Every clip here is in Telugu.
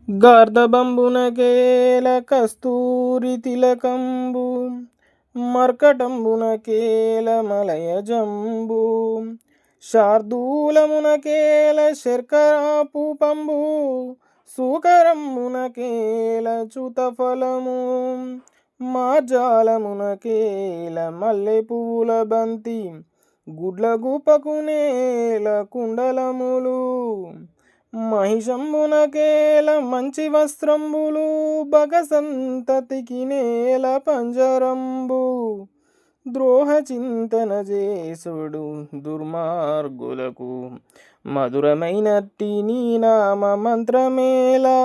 గార్ధబంబునకేల కస్తూరి తిలకంబు మర్కటంబునకేల మలయజంబు శార్దూలమునకేల శర్కరాపు పంబు సూకరమునకేల చుతఫలము మార్జాలమునకేల మల్లె పువ్వుల బంతి గుడ్లగూపకునేల కుండలములు మహిషంబునకేల మంచి వస్త్రంబులు బగసంతతికి నేల పంజరంబు ద్రోహ చింతన చేసుడు దుర్మార్గులకు మధురమైనట్టి నీ నామ మంత్రమేలా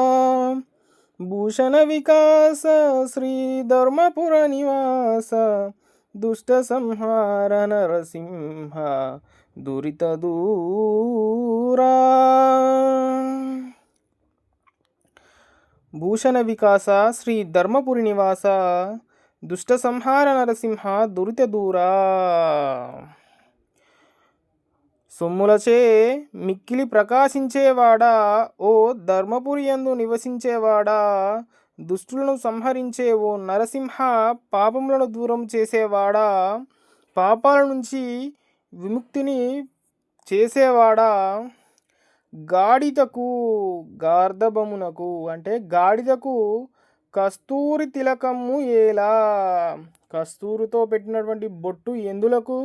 భూషణ వికాస శ్రీ ధర్మపుర నివాస దుష్ట సంహార నరసింహ దురిత దూరా. భూషణ వికాస శ్రీ ధర్మపురి నివాస దుష్ట సంహార నరసింహ దురిత దూరా. సొమ్ములచే మిక్కిలి ప్రకాశించేవాడా, ఓ ధర్మపురి యందు నివసించేవాడా, దుష్టులను సంహరించే ఓ నరసింహ, పాపములను దూరం చేసేవాడా, పాపాల నుంచి విముక్తిని చేసేవాడా, గాడిదకు గార్ధబమునకు అంటే గాడిదకు కస్తూరి తిలకము ఏలా, కస్తూరితో పెట్టినటువంటి బొట్టు ఎందులకు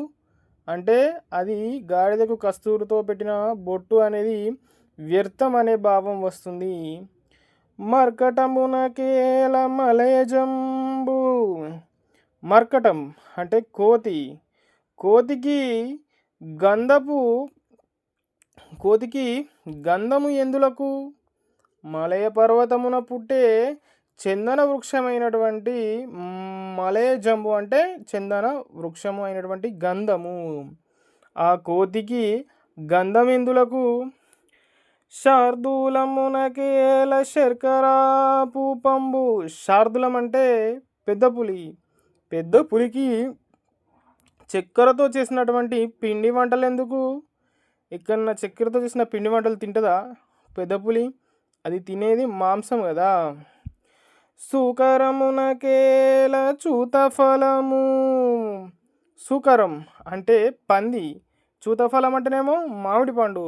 అంటే అది గాడిదకు కస్తూరితో పెట్టిన బొట్టు అనేది వ్యర్థం అనే భావం వస్తుంది. మర్కటమునకేల మలయజంబు, మర్కటం అంటే కోతి, కోతికి గంధము ఎందులకు మలయ పర్వతమున పుట్టే చందన వృక్షమైనటువంటి మలయజంబు అంటే చందన వృక్షము అయినటువంటి గంధము. ఆ కోతికి గంధం ఎందులకు శార్దూలమునకేల శర్కరాపు పంబు, శార్దులం అంటే పెద్ద పులి, పెద్ద పులికి చక్కెరతో చేసినటువంటి పిండి వంటలు ఎందుకు, ఎక్కడన్నా చక్కెరతో చేసిన పిండి వంటలు తింటుందా పెద్ద పులి, అది తినేది మాంసం కదా. సుకరమునకేల చూతఫలము, సుకరం అంటే పంది, చూతఫలం అంటేనేమో మామిడి పండు.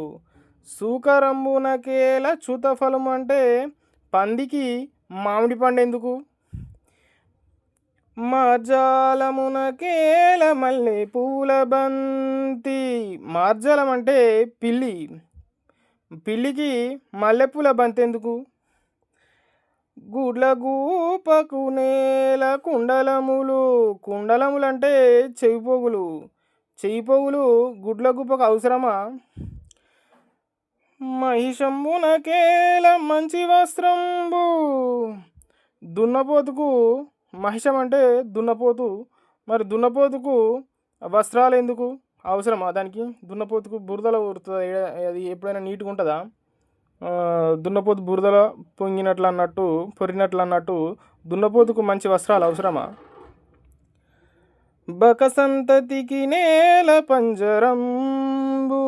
సూకరంబునకేల చూతఫలము అంటే పందికి మామిడి పండు ఎందుకు. మార్జాలమునకేల మల్లె పూల బంతి, మార్జాలం అంటే పిల్లి, పిల్లికి మల్లెపూల బంతి ఎందుకు. గుడ్లగూపకు నేల కుండలములు, కుండలములు అంటే చెవిపోగులు, చెవిపోగులు గుడ్లగూపకు అవసరమా. మహిషంబునకేల మంచి వస్త్రంబు, దున్నపోతుకు మహిషం అంటే దున్నపోతు, మరి దున్నపోతుకు వస్త్రాలు ఎందుకు అవసరమా దానికి. దున్నపోతుకు బురదలో ఊరుతుంది, అది ఎప్పుడైనా నీట్గా ఉంటుందా. దున్నపోతు బురదలో పొంగినట్లు అన్నట్టు పొరినట్లు అన్నట్టు దున్నపోతుకు మంచి వస్త్రాలు అవసరమా. బకసంతతికి నేల పంజరంబు,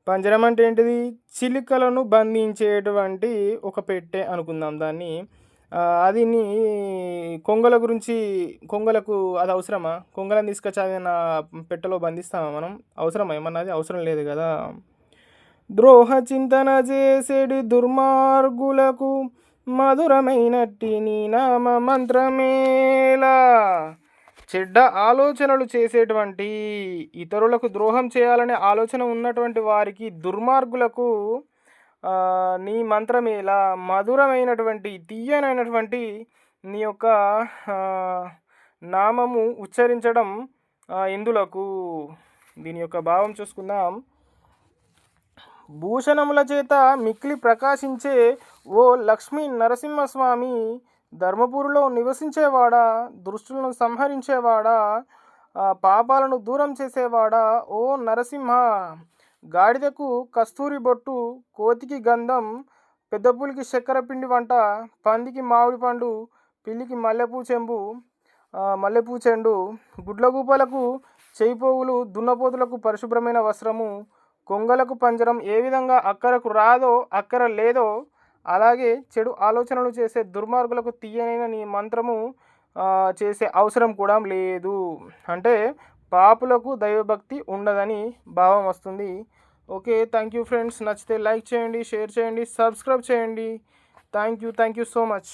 పంజరం అంటే ఏంటిది, చిలుకలను బంధించేటువంటి ఒక పెట్టె అనుకుందాం దాన్ని. అది కొంగల గురించి, కొంగలకు అది అవసరమా, కొంగలను తీసుకొచ్చి అది నా పెట్టెలో బంధిస్తామా మనం, అవసరమా ఏమన్నా, అది అవసరం లేదు కదా. ద్రోహ చింతన చేసేడు దుర్మార్గులకు మధురమైనట్టి నీ నామ మంత్రమేలా, చెడ్డ ఆలోచనలు చేసేటువంటి, ఇతరులకు ద్రోహం చేయాలనే ఆలోచన ఉన్నటువంటి వారికి, దుర్మార్గులకు నీ మంత్రమేలా, మధురమైనటువంటి తీయనైనటువంటి నీ యొక్క నామము ఉచ్చరించడం ఎందులకు. దీని యొక్క భావం చూసుకుందాం. భూషణముల చేత మిక్కిలి ప్రకాశించే ఓ లక్ష్మీ నరసింహస్వామి, ధర్మపురిలో నివసించేవాడా, దృష్టులను సంహరించేవాడా, పాపాలను దూరం చేసేవాడా, ఓ నరసింహ, గాడిదకు కస్తూరి బొట్టు, కోతికి గంధం, పెద్ద పులికి చక్కెర పిండి వంట, పందికి మామిడి పండు, పిల్లికి మల్లెపూ చెండు, గుడ్లగూపలకు చేయిపోగులు, దున్నపోతులకు పరిశుభ్రమైన వస్త్రము, కొంగలకు పంజరం ఏ విధంగా అక్కరకు రాదో అక్కర లేదో అలాగే చెడు ఆలోచనలు చేసే దుర్మార్గులకు తీయనైన నీ మంత్రము చేసే అవసరం కూడా లేదు. అంటే పాపులకు దైవభక్తి ఉండదని భావం వస్తుంది. Okay, thank you friends. నచ్చితే లైక్ చేయండి, షేర్ చేయండి, సబ్స్క్రైబ్ చేయండి. Thank you so much.